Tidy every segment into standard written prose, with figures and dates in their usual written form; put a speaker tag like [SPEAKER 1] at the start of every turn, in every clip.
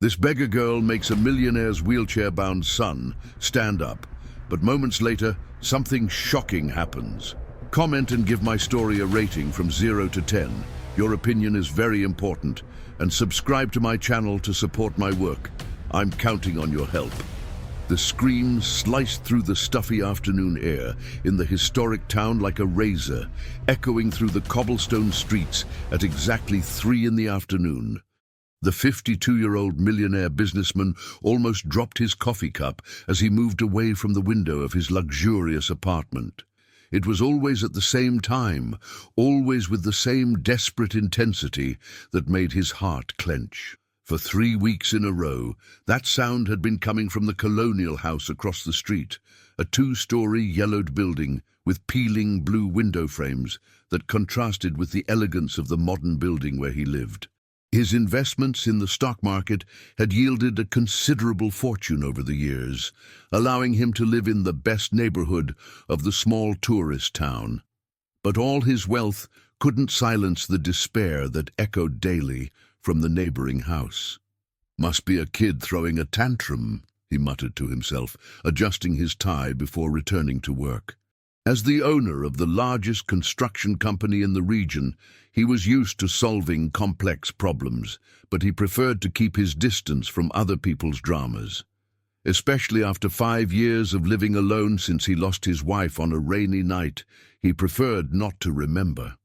[SPEAKER 1] This beggar girl makes a millionaire's wheelchair-bound son stand up, but moments later, something shocking happens. Comment and give my story a rating from 0 to 10. Your opinion is very important, and subscribe to my channel to support my work. I'm counting on your help. The screams sliced through the stuffy afternoon air in the historic town like a razor, echoing through the cobblestone streets at exactly 3 in the afternoon. The 52-year-old millionaire businessman almost dropped his coffee cup as he moved away from the window of his luxurious apartment. It was always at the same time, always with the same desperate intensity that made his heart clench. For 3 weeks in a row, that sound had been coming from the colonial house across the street, a 2-story yellowed building with peeling blue window frames that contrasted with the elegance of the modern building where he lived. His investments in the stock market had yielded a considerable fortune over the years, allowing him to live in the best neighborhood of the small tourist town. But all his wealth couldn't silence the despair that echoed daily from the neighboring house. "Must be a kid throwing a tantrum," he muttered to himself, adjusting his tie before returning to work. As the owner of the largest construction company in the region, he was used to solving complex problems, but he preferred to keep his distance from other people's dramas. Especially after 5 years of living alone since he lost his wife on a rainy night, he preferred not to remember.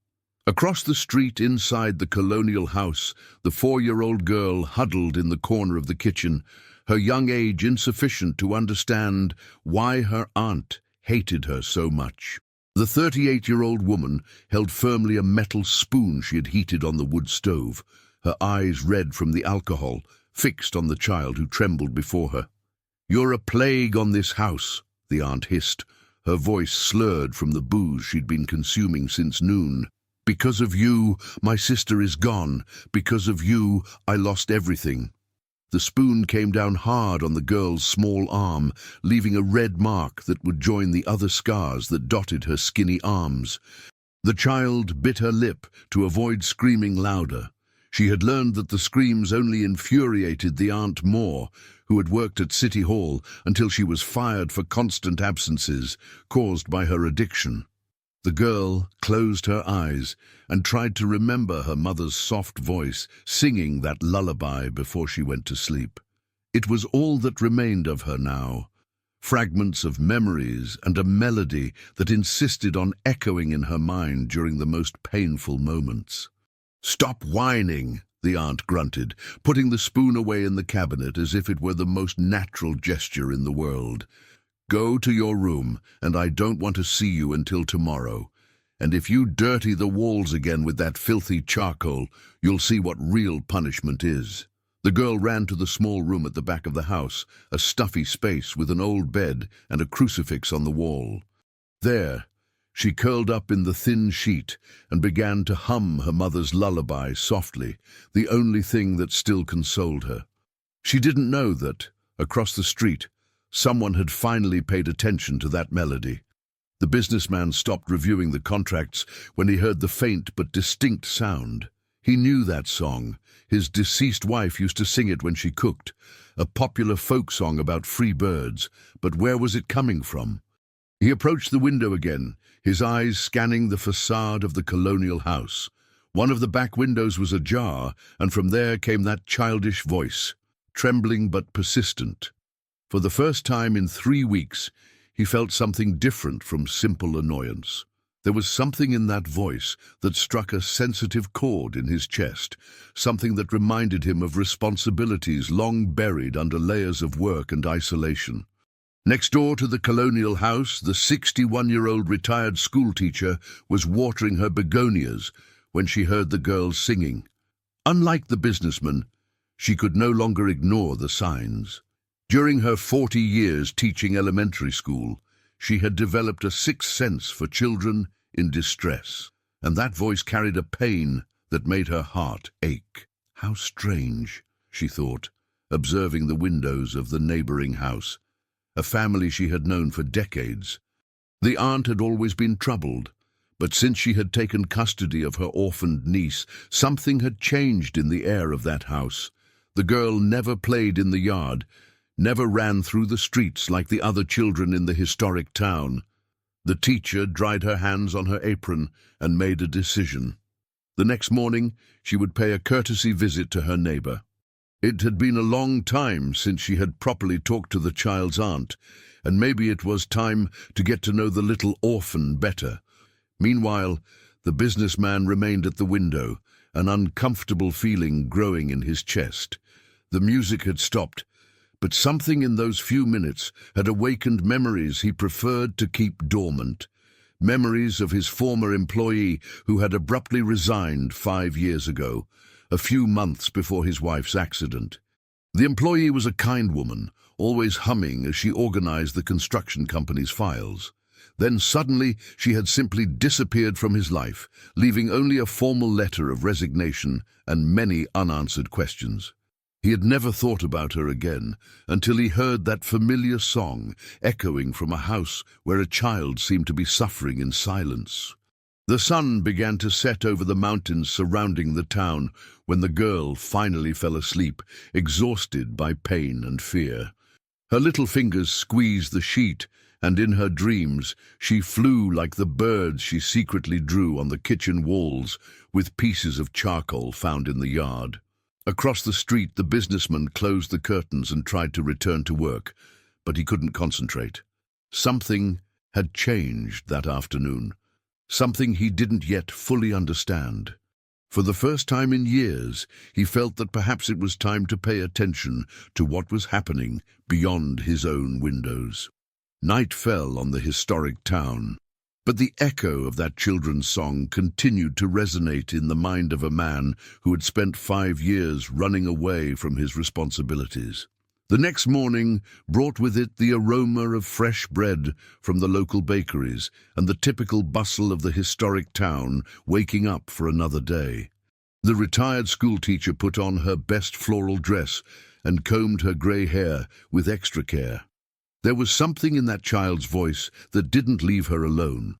[SPEAKER 1] Across the street inside the colonial house, the 4-year-old girl huddled in the corner of the kitchen, her young age insufficient to understand why her aunt hated her so much. The 38-year-old woman held firmly a metal spoon she had heated on the wood stove, her eyes red from the alcohol, fixed on the child who trembled before her. "You're a plague on this house," the aunt hissed, her voice slurred from the booze she'd been consuming since noon. "Because of you, my sister is gone. Because of you, I lost everything." The spoon came down hard on the girl's small arm, leaving a red mark that would join the other scars that dotted her skinny arms. The child bit her lip to avoid screaming louder. She had learned that the screams only infuriated the aunt more, who had worked at City Hall until she was fired for constant absences caused by her addiction. The girl closed her eyes and tried to remember her mother's soft voice singing that lullaby before she went to sleep. It was all that remained of her now, fragments of memories and a melody that insisted on echoing in her mind during the most painful moments. "Stop whining," the aunt grunted, putting the spoon away in the cabinet as if it were the most natural gesture in the world. "Go to your room, and I don't want to see you until tomorrow. And if you dirty the walls again with that filthy charcoal, you'll see what real punishment is." The girl ran to the small room at the back of the house, a stuffy space with an old bed and a crucifix on the wall. There, she curled up in the thin sheet and began to hum her mother's lullaby softly, the only thing that still consoled her. She didn't know that, across the street, someone had finally paid attention to that melody. The businessman stopped reviewing the contracts when he heard the faint but distinct sound. He knew that song. His deceased wife used to sing it when she cooked, a popular folk song about free birds, but where was it coming from? He approached the window again, his eyes scanning the facade of the colonial house. One of the back windows was ajar, and from there came that childish voice, trembling but persistent. For the first time in 3 weeks, he felt something different from simple annoyance. There was something in that voice that struck a sensitive chord in his chest, something that reminded him of responsibilities long buried under layers of work and isolation. Next door to the colonial house, the 61-year-old retired schoolteacher was watering her begonias when she heard the girls singing. Unlike the businessman, she could no longer ignore the signs. During her 40 years teaching elementary school, she had developed a sixth sense for children in distress, and that voice carried a pain that made her heart ache. How strange, she thought, observing the windows of the neighboring house, a family she had known for decades. The aunt had always been troubled, but since she had taken custody of her orphaned niece, something had changed in the air of that house. The girl never played in the yard, never ran through the streets like the other children in the historic town. The teacher dried her hands on her apron and made a decision. The next morning, she would pay a courtesy visit to her neighbor. It had been a long time since she had properly talked to the child's aunt, and maybe it was time to get to know the little orphan better. Meanwhile, the businessman remained at the window, an uncomfortable feeling growing in his chest. The music had stopped, but something in those few minutes had awakened memories he preferred to keep dormant. Memories of his former employee who had abruptly resigned 5 years ago, a few months before his wife's accident. The employee was a kind woman, always humming as she organized the construction company's files. Then suddenly she had simply disappeared from his life, leaving only a formal letter of resignation and many unanswered questions. He had never thought about her again until he heard that familiar song echoing from a house where a child seemed to be suffering in silence. The sun began to set over the mountains surrounding the town when the girl finally fell asleep, exhausted by pain and fear. Her little fingers squeezed the sheet, and in her dreams she flew like the birds she secretly drew on the kitchen walls with pieces of charcoal found in the yard. Across the street, the businessman closed the curtains and tried to return to work, but he couldn't concentrate. Something had changed that afternoon, something he didn't yet fully understand. For the first time in years, he felt that perhaps it was time to pay attention to what was happening beyond his own windows. Night fell on the historic town, but the echo of that children's song continued to resonate in the mind of a man who had spent 5 years running away from his responsibilities. The next morning brought with it the aroma of fresh bread from the local bakeries and the typical bustle of the historic town waking up for another day. The retired schoolteacher put on her best floral dress and combed her grey hair with extra care. There was something in that child's voice that didn't leave her alone,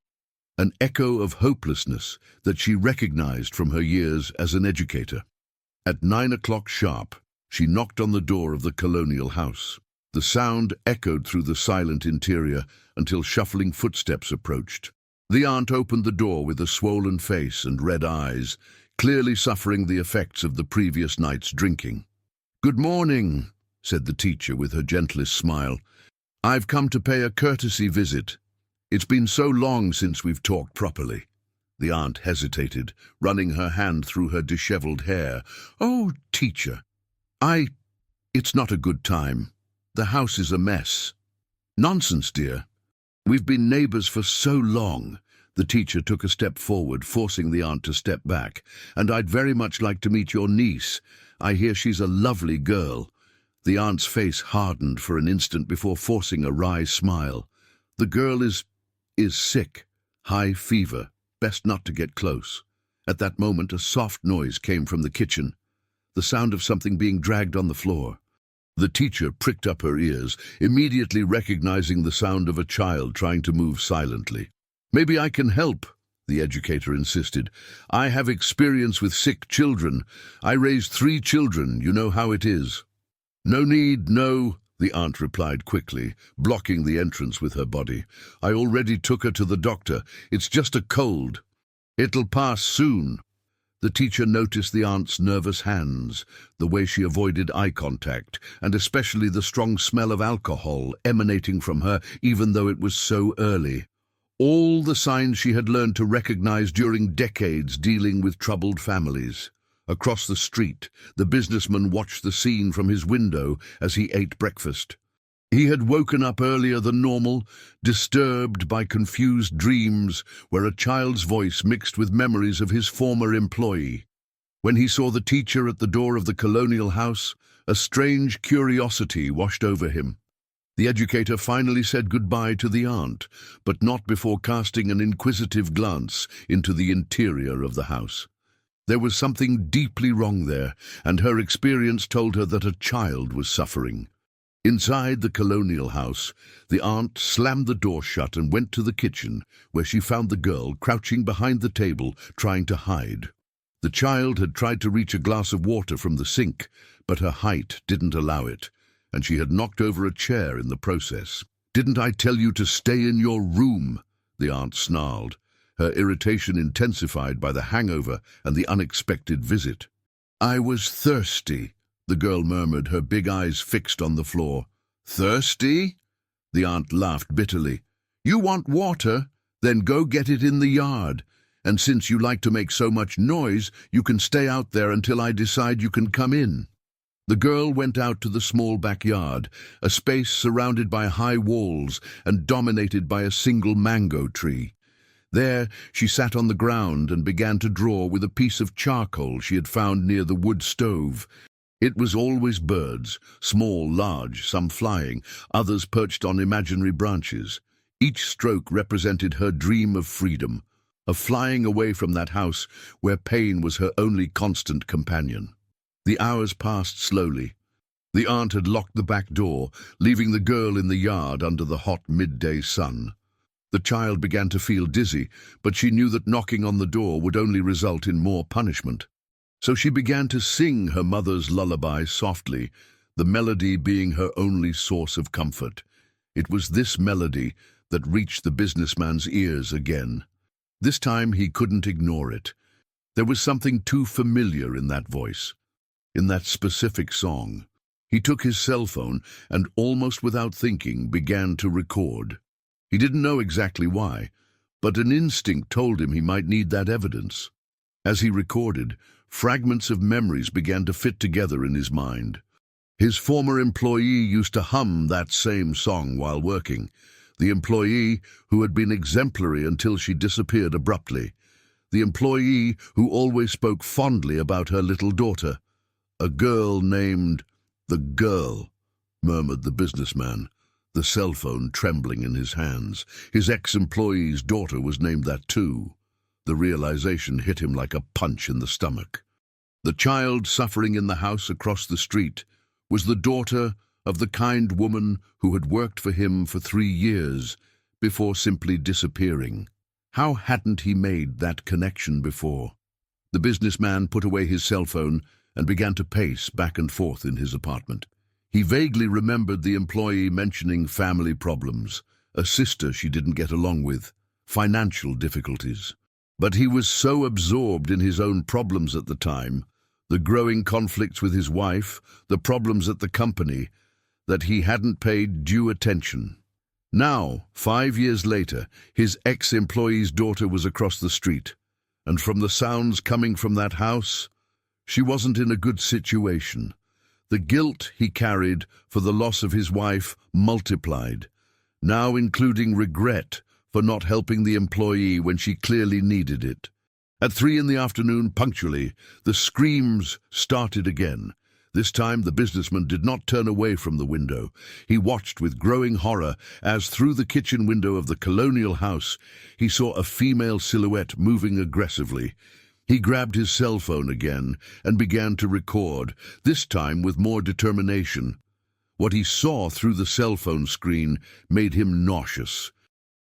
[SPEAKER 1] an echo of hopelessness that she recognized from her years as an educator. At 9 o'clock sharp, she knocked on the door of the colonial house. The sound echoed through the silent interior until shuffling footsteps approached. The aunt opened the door with a swollen face and red eyes, clearly suffering the effects of the previous night's drinking. "Good morning," said the teacher with her gentlest smile. "I've come to pay a courtesy visit. It's been so long since we've talked properly." The aunt hesitated, running her hand through her disheveled hair. "Oh, teacher, it's not a good time. The house is a mess." "Nonsense, dear. We've been neighbors for so long." The teacher took a step forward, forcing the aunt to step back. "And I'd very much like to meet your niece. I hear she's a lovely girl." The aunt's face hardened for an instant before forcing a wry smile. "The girl is sick. High fever. Best not to get close." At that moment, a soft noise came from the kitchen, the sound of something being dragged on the floor. The teacher pricked up her ears, immediately recognizing the sound of a child trying to move silently. "Maybe I can help," the educator insisted. "I have experience with sick children. I raised 3 children. You know how it is." "No need, no," the aunt replied quickly, blocking the entrance with her body. "I already took her to the doctor. It's just a cold. It'll pass soon." The teacher noticed the aunt's nervous hands, the way she avoided eye contact, and especially the strong smell of alcohol emanating from her even though it was so early. All the signs she had learned to recognize during decades dealing with troubled families. Across the street, the businessman watched the scene from his window as he ate breakfast. He had woken up earlier than normal, disturbed by confused dreams where a child's voice mixed with memories of his former employee. When he saw the teacher at the door of the colonial house, a strange curiosity washed over him. The educator finally said goodbye to the aunt, but not before casting an inquisitive glance into the interior of the house. There was something deeply wrong there, and her experience told her that a child was suffering. Inside the colonial house, the aunt slammed the door shut and went to the kitchen, where she found the girl crouching behind the table, trying to hide. The child had tried to reach a glass of water from the sink, but her height didn't allow it, and she had knocked over a chair in the process. "Didn't I tell you to stay in your room?" the aunt snarled, her irritation intensified by the hangover and the unexpected visit. "I was thirsty," the girl murmured, her big eyes fixed on the floor. "Thirsty?" The aunt laughed bitterly. "You want water? Then go get it in the yard. And since you like to make so much noise, you can stay out there until I decide you can come in." The girl went out to the small backyard, a space surrounded by high walls and dominated by a single mango tree. There, she sat on the ground and began to draw with a piece of charcoal she had found near the wood stove. It was always birds, small, large, some flying, others perched on imaginary branches. Each stroke represented her dream of freedom, of flying away from that house where pain was her only constant companion. The hours passed slowly. The aunt had locked the back door, leaving the girl in the yard under the hot midday sun. The child began to feel dizzy, but she knew that knocking on the door would only result in more punishment. So she began to sing her mother's lullaby softly, the melody being her only source of comfort. It was this melody that reached the businessman's ears again. This time he couldn't ignore it. There was something too familiar in that voice, in that specific song. He took his cell phone and, almost without thinking, began to record. He didn't know exactly why, but an instinct told him he might need that evidence. As he recorded, fragments of memories began to fit together in his mind. His former employee used to hum that same song while working, the employee who had been exemplary until she disappeared abruptly, the employee who always spoke fondly about her little daughter. "A girl named the girl," murmured the businessman, the cell phone trembling in his hands. His ex-employee's daughter was named that too. The realization hit him like a punch in the stomach. The child suffering in the house across the street was the daughter of the kind woman who had worked for him for 3 years before simply disappearing. How hadn't he made that connection before? The businessman put away his cell phone and began to pace back and forth in his apartment. He vaguely remembered the employee mentioning family problems, a sister she didn't get along with, financial difficulties. But he was so absorbed in his own problems at the time, the growing conflicts with his wife, the problems at the company, that he hadn't paid due attention. Now, 5 years later, his ex-employee's daughter was across the street, and from the sounds coming from that house, she wasn't in a good situation. The guilt he carried for the loss of his wife multiplied, now including regret for not helping the employee when she clearly needed it. At 3 in the afternoon, punctually, the screams started again. This time the businessman did not turn away from the window. He watched with growing horror as, through the kitchen window of the colonial house, he saw a female silhouette moving aggressively. He grabbed his cell phone again and began to record, this time with more determination. What he saw through the cell phone screen made him nauseous.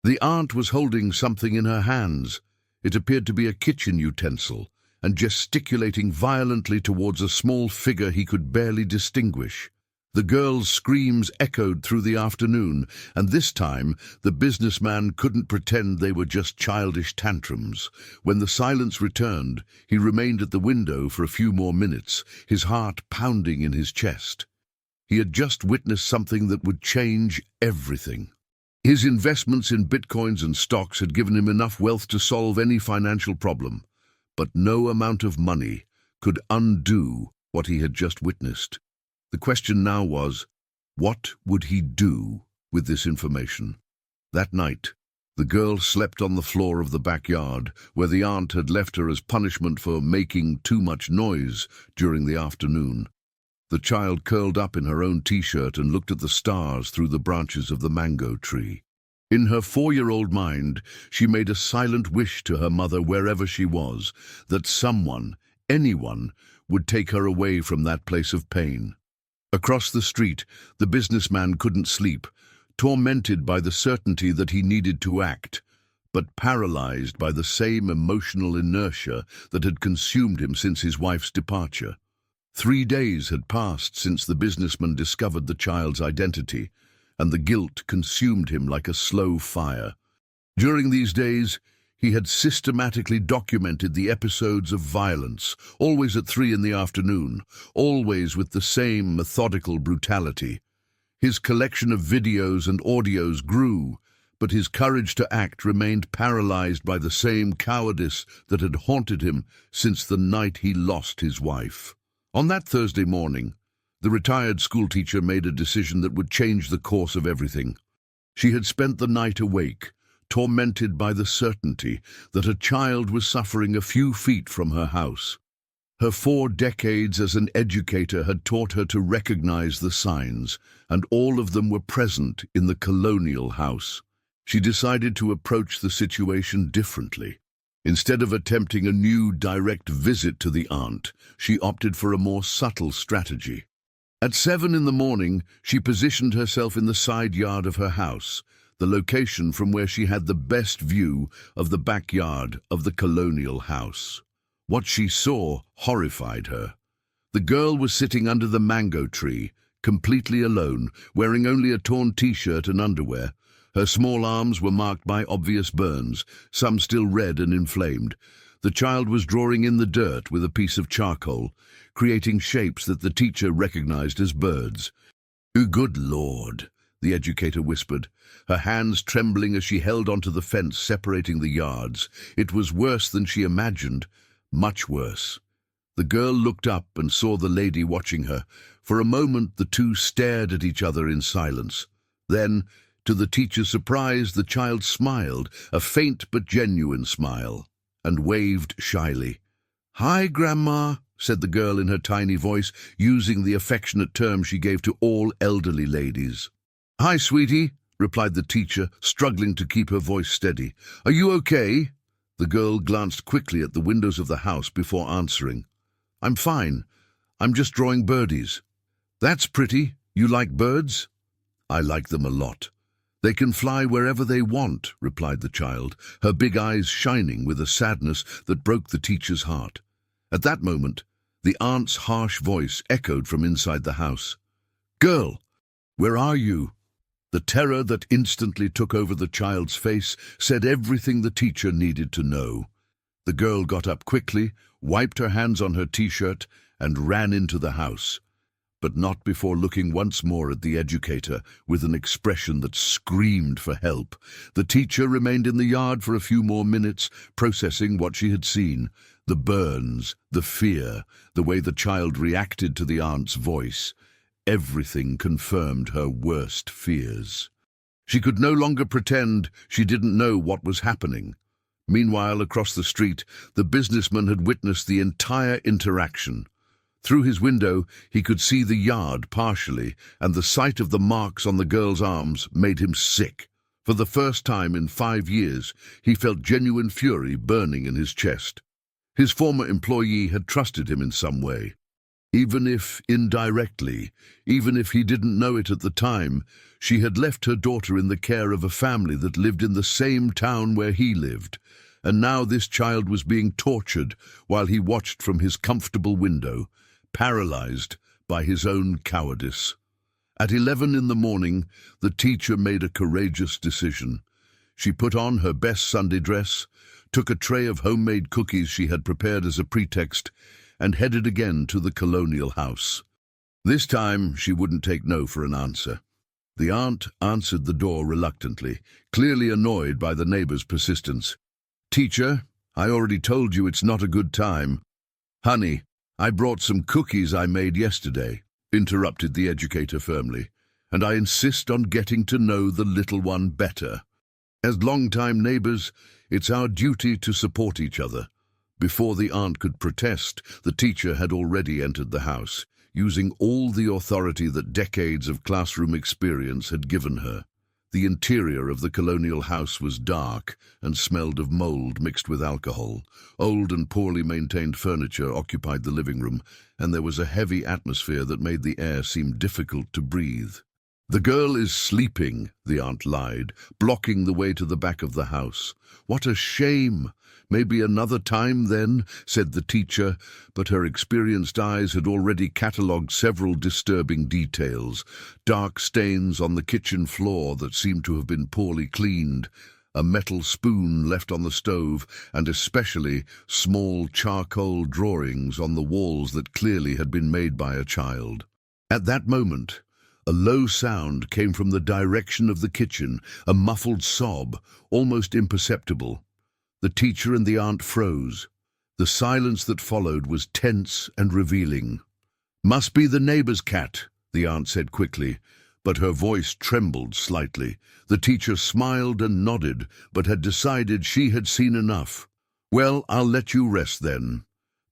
[SPEAKER 1] The aunt was holding something in her hands. It appeared to be a kitchen utensil, and gesticulating violently towards a small figure he could barely distinguish. The girl's screams echoed through the afternoon, and this time the businessman couldn't pretend they were just childish tantrums. When the silence returned, he remained at the window for a few more minutes, his heart pounding in his chest. He had just witnessed something that would change everything. His investments in bitcoins and stocks had given him enough wealth to solve any financial problem, but no amount of money could undo what he had just witnessed. The question now was, what would he do with this information? That night, the girl slept on the floor of the backyard, where the aunt had left her as punishment for making too much noise during the afternoon. The child curled up in her own t-shirt and looked at the stars through the branches of the mango tree. In her 4-year-old mind, she made a silent wish to her mother wherever she was, that someone, anyone, would take her away from that place of pain. Across the street, the businessman couldn't sleep, tormented by the certainty that he needed to act, but paralyzed by the same emotional inertia that had consumed him since his wife's departure. 3 days had passed since the businessman discovered the child's identity, and the guilt consumed him like a slow fire. During these days, he had systematically documented the episodes of violence, always at 3 in the afternoon, always with the same methodical brutality. His collection of videos and audios grew, but his courage to act remained paralyzed by the same cowardice that had haunted him since the night he lost his wife. On that Thursday morning, the retired schoolteacher made a decision that would change the course of everything. She had spent the night awake, tormented by the certainty that a child was suffering a few feet from her house. Her 4 decades as an educator had taught her to recognize the signs, and all of them were present in the colonial house. She decided to approach the situation differently. Instead of attempting a new direct visit to the aunt, she opted for a more subtle strategy. At 7 in the morning, she positioned herself in the side yard of her house, the location from where she had the best view of the backyard of the colonial house. What she saw horrified her. The girl was sitting under the mango tree, completely alone, wearing only a torn t-shirt and underwear. Her small arms were marked by obvious burns, some still red and inflamed. The child was drawing in the dirt with a piece of charcoal, creating shapes that the teacher recognized as birds. "Oh, good Lord," the educator whispered, her hands trembling as she held onto the fence separating the yards. It was worse than she imagined, much worse. The girl looked up and saw the lady watching her. For a moment, the two stared at each other in silence. Then, to the teacher's surprise, the child smiled, a faint but genuine smile, and waved shyly. "Hi, Grandma," said the girl in her tiny voice, using the affectionate term she gave to all elderly ladies. "Hi, sweetie," replied the teacher, struggling to keep her voice steady. "Are you okay?" The girl glanced quickly at the windows of the house before answering. "I'm fine. I'm just drawing birdies." "That's pretty. You like birds?" "I like them a lot. They can fly wherever they want," replied the child, her big eyes shining with a sadness that broke the teacher's heart. At that moment, the aunt's harsh voice echoed from inside the house. "Girl, where are you?" The terror that instantly took over the child's face said everything the teacher needed to know. The girl got up quickly, wiped her hands on her t-shirt, and ran into the house, but not before looking once more at the educator with an expression that screamed for help. The teacher remained in the yard for a few more minutes, processing what she had seen. The burns, the fear, the way the child reacted to the aunt's voice. Everything confirmed her worst fears. She could no longer pretend she didn't know what was happening. Meanwhile, across the street, the businessman had witnessed the entire interaction. Through his window, he could see the yard partially, and the sight of the marks on the girl's arms made him sick. For the first time in 5 years, he felt genuine fury burning in his chest. His former employee had trusted him in some way. Even if indirectly, even if he didn't know it at the time, she had left her daughter in the care of a family that lived in the same town where he lived. And now this child was being tortured while he watched from his comfortable window, paralyzed by his own cowardice. At 11 in the morning, the teacher made a courageous decision. She put on her best Sunday dress, took a tray of homemade cookies she had prepared as a pretext, and headed again to the colonial house. This time, she wouldn't take no for an answer. The aunt answered the door reluctantly, clearly annoyed by the neighbor's persistence. "Teacher, I already told you it's not a good time." "Honey, I brought some cookies I made yesterday," interrupted the educator firmly, "and I insist on getting to know the little one better. As long-time neighbors, it's our duty to support each other." Before the aunt could protest, the teacher had already entered the house, using all the authority that decades of classroom experience had given her. The interior of the colonial house was dark and smelled of mold mixed with alcohol. Old and poorly maintained furniture occupied the living room, and there was a heavy atmosphere that made the air seem difficult to breathe. "The girl is sleeping," the aunt lied, blocking the way to the back of the house. "What a shame! Maybe another time then," said the teacher, but her experienced eyes had already catalogued several disturbing details. Dark stains on the kitchen floor that seemed to have been poorly cleaned, a metal spoon left on the stove, and especially small charcoal drawings on the walls that clearly had been made by a child. At that moment, a low sound came from the direction of the kitchen, a muffled sob, almost imperceptible. The teacher and the aunt froze. The silence that followed was tense and revealing. "Must be the neighbor's cat," the aunt said quickly, but her voice trembled slightly. The teacher smiled and nodded, but had decided she had seen enough. "Well, I'll let you rest then.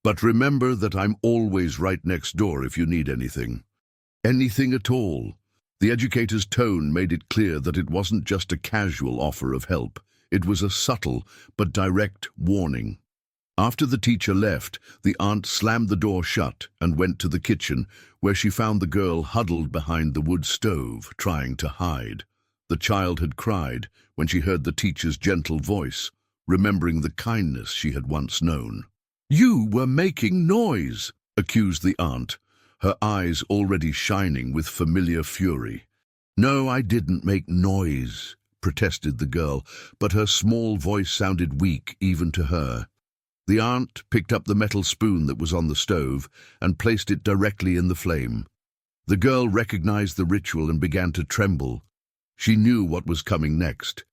[SPEAKER 1] But remember that I'm always right next door if you need anything." Anything at all. The educator's tone made it clear that it wasn't just a casual offer of help. It was a subtle but direct warning. After the teacher left, the aunt slammed the door shut and went to the kitchen, where she found the girl huddled behind the wood stove, trying to hide. The child had cried when she heard the teacher's gentle voice, remembering the kindness she had once known. "You were making noise," accused the aunt, her eyes already shining with familiar fury. "No, I didn't make noise," protested the girl, but her small voice sounded weak even to her. The aunt picked up the metal spoon that was on the stove and placed it directly in the flame. The girl recognized the ritual and began to tremble. She knew what was coming next.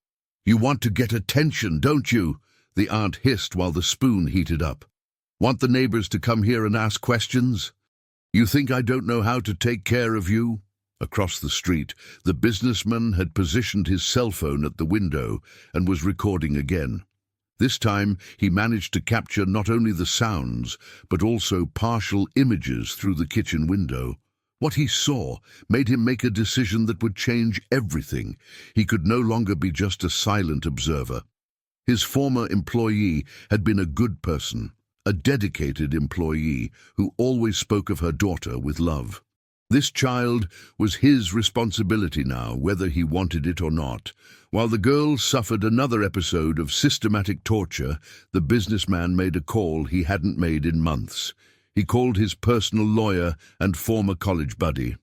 [SPEAKER 1] "You want to get attention, don't you?" the aunt hissed while the spoon heated up. "Want the neighbors to come here and ask questions? You think I don't know how to take care of you?" Across the street, the businessman had positioned his cell phone at the window and was recording again. This time, he managed to capture not only the sounds, but also partial images through the kitchen window. What he saw made him make a decision that would change everything. He could no longer be just a silent observer. His former employee had been a good person, a dedicated employee who always spoke of her daughter with love. This child was his responsibility now, whether he wanted it or not. While the girl suffered another episode of systematic torture, the businessman made a call he hadn't made in months. He called his personal lawyer and former college buddy.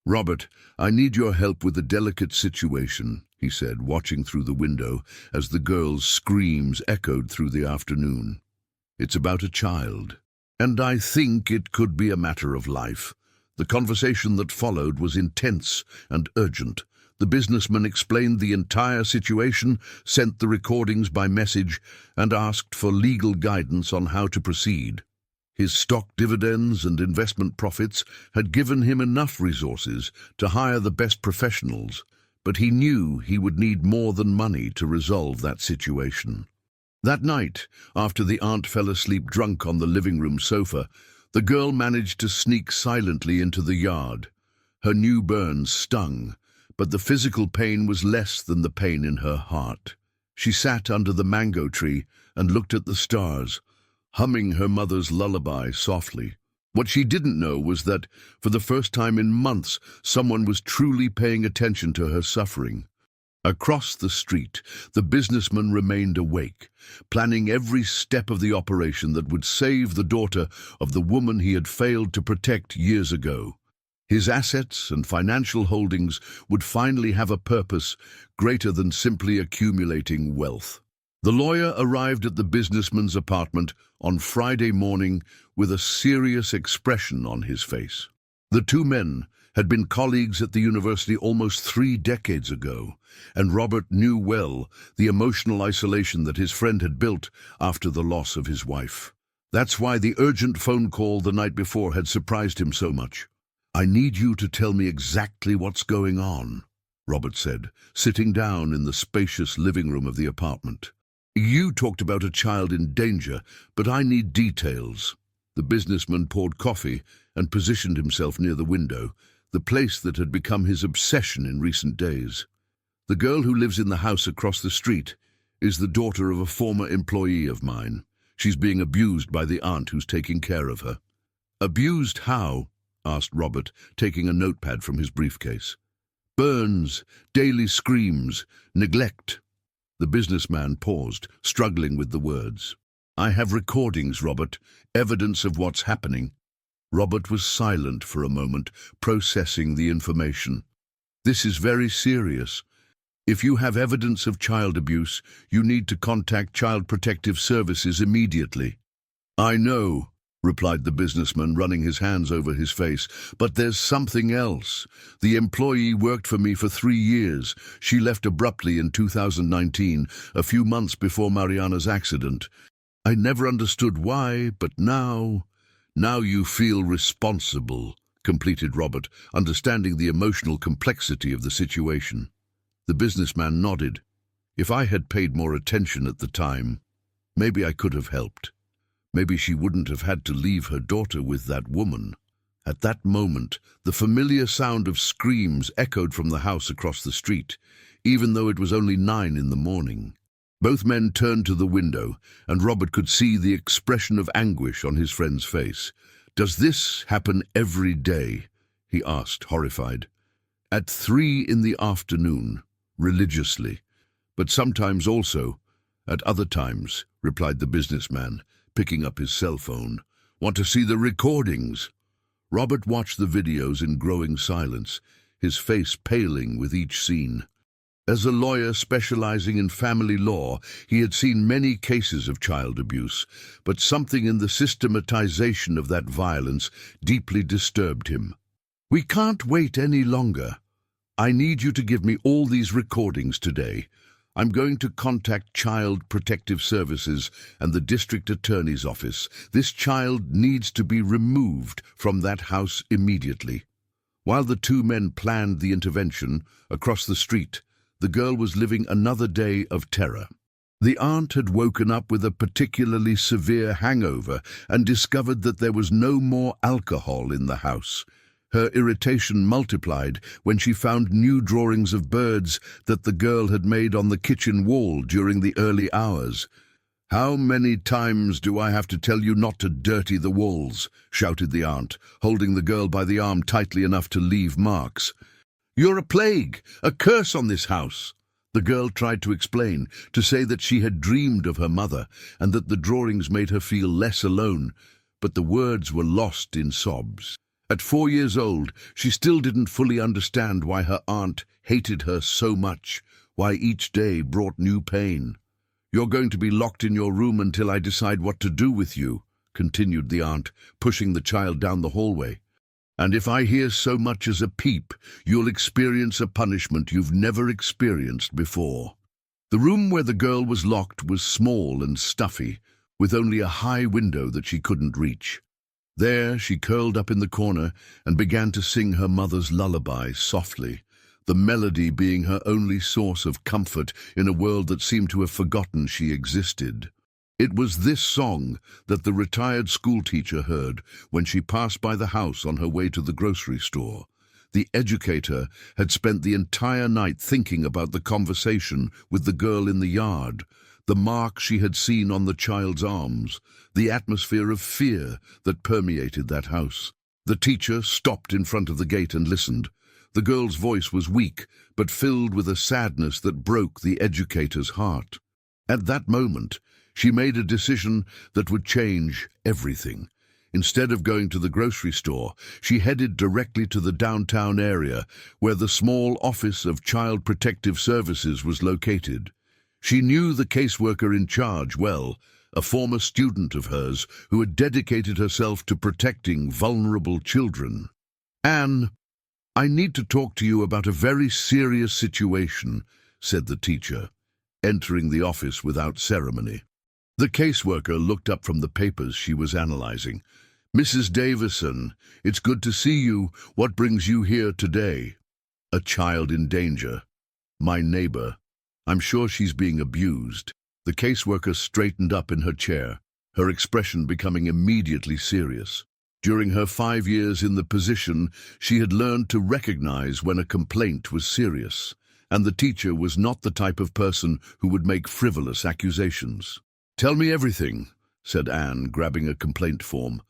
[SPEAKER 1] "Robert, I need your help with a delicate situation," he said, watching through the window as the girl's screams echoed through the afternoon. "It's about a child, and I think it could be a matter of life." The conversation that followed was intense and urgent. The businessman explained the entire situation, sent the recordings by message, and asked for legal guidance on how to proceed. His stock dividends and investment profits had given him enough resources to hire the best professionals, but he knew he would need more than money to resolve that situation. That night, after the aunt fell asleep drunk on the living room sofa, the girl managed to sneak silently into the yard. Her new burns stung, but the physical pain was less than the pain in her heart. She sat under the mango tree and looked at the stars, humming her mother's lullaby softly. What she didn't know was that, for the first time in months, someone was truly paying attention to her suffering. Across the street, the businessman remained awake, planning every step of the operation that would save the daughter of the woman he had failed to protect years ago. His assets and financial holdings would finally have a purpose greater than simply accumulating wealth. The lawyer arrived at the businessman's apartment on Friday morning with a serious expression on his face. The two men had been colleagues at the university almost 3 decades ago, and Robert knew well the emotional isolation that his friend had built after the loss of his wife. That's why the urgent phone call the night before had surprised him so much. "I need you to tell me exactly what's going on," Robert said, sitting down in the spacious living room of the apartment. "You talked about a child in danger, but I need details." The businessman poured coffee and positioned himself near the window, the place that had become his obsession in recent days. "The girl who lives in the house across the street is the daughter of a former employee of mine. She's being abused by the aunt who's taking care of her." "Abused how?" asked Robert, taking a notepad from his briefcase. Burns, daily screams, neglect. The businessman paused, struggling with the words. I have recordings, Robert, evidence of what's happening. Robert was silent for a moment, processing the information. This is very serious. If you have evidence of child abuse, you need to contact Child Protective Services immediately. I know, replied the businessman, running his hands over his face, but there's something else. The employee worked for me for 3 years. She left abruptly in 2019, a few months before Mariana's accident. I never understood why, but now you feel responsible, completed Robert, understanding the emotional complexity of the situation. The businessman nodded. If I had paid more attention at the time, maybe I could have helped. Maybe she wouldn't have had to leave her daughter with that woman. At that moment, the familiar sound of screams echoed from the house across the street, even though it was only 9 in the morning. Both men turned to the window, and Robert could see the expression of anguish on his friend's face. Does this happen every day? He asked, horrified. At 3 in the afternoon, religiously, but sometimes also at other times, replied the businessman, picking up his cell phone. Want to see the recordings? Robert watched the videos in growing silence, his face paling with each scene. As a lawyer specializing in family law, he had seen many cases of child abuse, but something in the systematization of that violence deeply disturbed him. We can't wait any longer. I need you to give me all these recordings today. I'm going to contact Child Protective Services and the District Attorney's Office. This child needs to be removed from that house immediately. While the two men planned the intervention, across the street, the girl was living another day of terror. The aunt had woken up with a particularly severe hangover and discovered that there was no more alcohol in the house. Her irritation multiplied when she found new drawings of birds that the girl had made on the kitchen wall during the early hours. How many times do I have to tell you not to dirty the walls? Shouted the aunt, holding the girl by the arm tightly enough to leave marks. You're a plague, a curse on this house. The girl tried to explain, to say that she had dreamed of her mother and that the drawings made her feel less alone, but the words were lost in sobs. At 4 years old, she still didn't fully understand why her aunt hated her so much, why each day brought new pain. You're going to be locked in your room until I decide what to do with you, continued the aunt, pushing the child down the hallway. And if I hear so much as a peep, you'll experience a punishment you've never experienced before. The room where the girl was locked was small and stuffy, with only a high window that she couldn't reach. There she curled up in the corner and began to sing her mother's lullaby softly, the melody being her only source of comfort in a world that seemed to have forgotten she existed. It was this song that the retired schoolteacher heard when she passed by the house on her way to the grocery store. The educator had spent the entire night thinking about the conversation with the girl in the yard, the mark she had seen on the child's arms, the atmosphere of fear that permeated that house. The teacher stopped in front of the gate and listened. The girl's voice was weak, but filled with a sadness that broke the educator's heart. At that moment, she made a decision that would change everything. Instead of going to the grocery store, she headed directly to the downtown area where the small office of Child Protective Services was located. She knew the caseworker in charge well, a former student of hers who had dedicated herself to protecting vulnerable children. Anne, I need to talk to you about a very serious situation, said the teacher, entering the office without ceremony. The caseworker looked up from the papers she was analyzing. Mrs. Davison, it's good to see you. What brings you here today? A child in danger. My neighbor. I'm sure she's being abused. The caseworker straightened up in her chair, her expression becoming immediately serious. During her 5 years in the position, she had learned to recognize when a complaint was serious, and the teacher was not the type of person who would make frivolous accusations. Tell me everything, said Anne, grabbing a complaint form.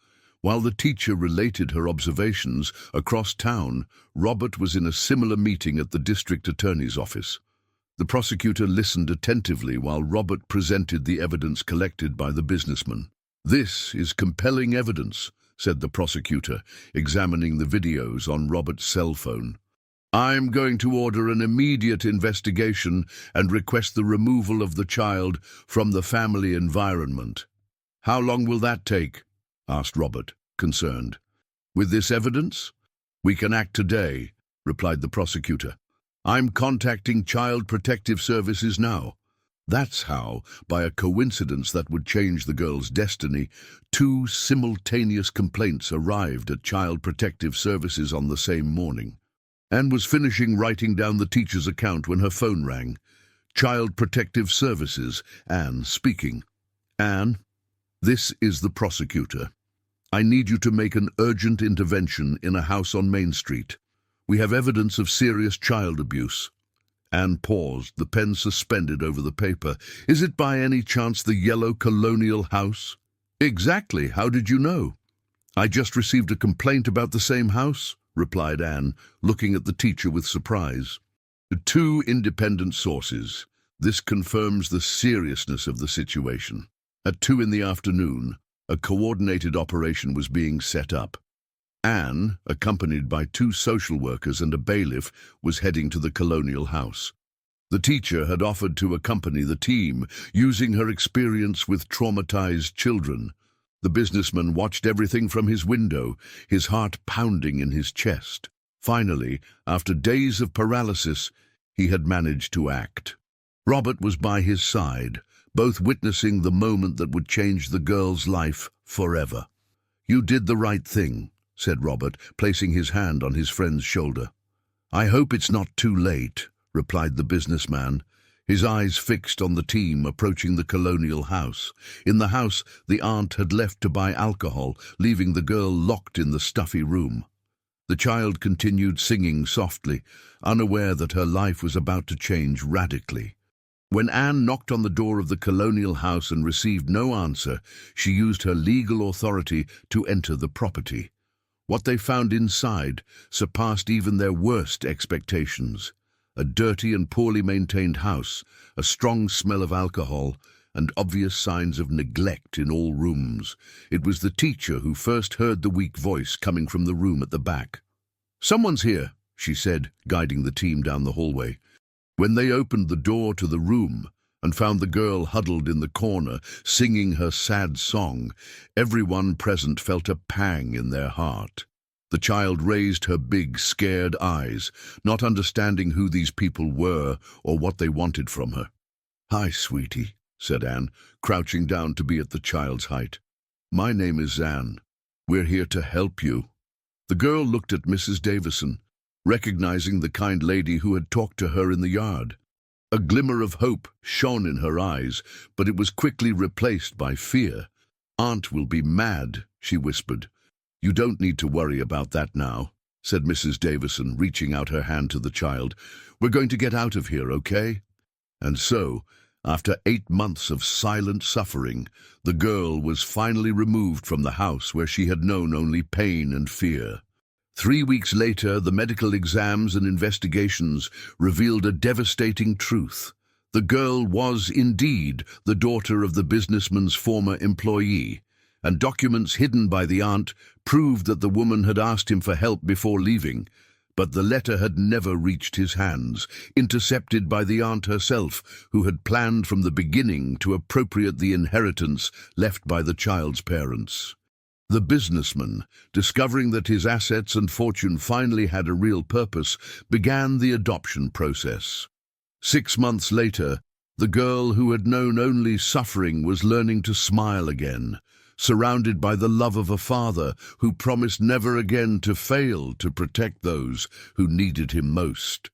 [SPEAKER 1] While the teacher related her observations across town, Robert was in a similar meeting at the district attorney's office. The prosecutor listened attentively while Robert presented the evidence collected by the businessman. "This is compelling evidence," said the prosecutor, examining the videos on Robert's cell phone. "I'm going to order an immediate investigation and request the removal of the child from the family environment." "How long will that take?" asked Robert, concerned. "With this evidence? We can act today," replied the prosecutor. "I'm contacting Child Protective Services now." That's how, by a coincidence that would change the girl's destiny, two simultaneous complaints arrived at Child Protective Services on the same morning. Anne was finishing writing down the teacher's account when her phone rang. Child Protective Services, Anne speaking. "Anne, this is the prosecutor. I need you to make an urgent intervention in a house on Main Street. We have evidence of serious child abuse." Anne paused, the pen suspended over the paper. "Is it by any chance the yellow colonial house?" "Exactly. How did you know?" "I just received a complaint about the same house," replied Anne, looking at the teacher with surprise. "Two independent sources. This confirms the seriousness of the situation." At 2 in the afternoon, a coordinated operation was being set up. Anne, accompanied by 2 social workers and a bailiff, was heading to the colonial house. The teacher had offered to accompany the team, using her experience with traumatized children. The businessman watched everything from his window, his heart pounding in his chest. Finally, after days of paralysis, he had managed to act. Robert was by his side, both witnessing the moment that would change the girl's life forever. "You did the right thing," said Robert, placing his hand on his friend's shoulder. "I hope it's not too late," replied the businessman, his eyes fixed on the team approaching the colonial house. In the house, the aunt had left to buy alcohol, leaving the girl locked in the stuffy room. The child continued singing softly, unaware that her life was about to change radically. When Anne knocked on the door of the colonial house and received no answer, she used her legal authority to enter the property. What they found inside surpassed even their worst expectations. A dirty and poorly maintained house, a strong smell of alcohol, and obvious signs of neglect in all rooms. It was the teacher who first heard the weak voice coming from the room at the back. "Someone's here," she said, guiding the team down the hallway. When they opened the door to the room and found the girl huddled in the corner, singing her sad song, everyone present felt a pang in their heart. The child raised her big, scared eyes, not understanding who these people were or what they wanted from her. "Hi, sweetie," said Anne, crouching down to be at the child's height. "My name is Anne. We're here to help you." The girl looked at Mrs. Davison, recognizing the kind lady who had talked to her in the yard. A glimmer of hope shone in her eyes, but it was quickly replaced by fear. "Aunt will be mad," she whispered. "You don't need to worry about that now," said Mrs. Davison, reaching out her hand to the child. "We're going to get out of here, okay?" And so, after 8 months of silent suffering, the girl was finally removed from the house where she had known only pain and fear. 3 weeks later, the medical exams and investigations revealed a devastating truth. The girl was indeed the daughter of the businessman's former employee, and documents hidden by the aunt proved that the woman had asked him for help before leaving, but the letter had never reached his hands, intercepted by the aunt herself, who had planned from the beginning to appropriate the inheritance left by the child's parents. The businessman, discovering that his assets and fortune finally had a real purpose, began the adoption process. 6 months later, the girl who had known only suffering was learning to smile again, surrounded by the love of a father who promised never again to fail to protect those who needed him most.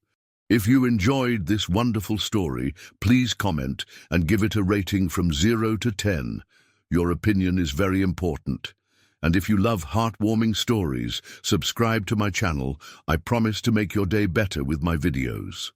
[SPEAKER 1] If you enjoyed this wonderful story, please comment and give it a rating from 0 to 10. Your opinion is very important. And if you love heartwarming stories, subscribe to my channel. I promise to make your day better with my videos.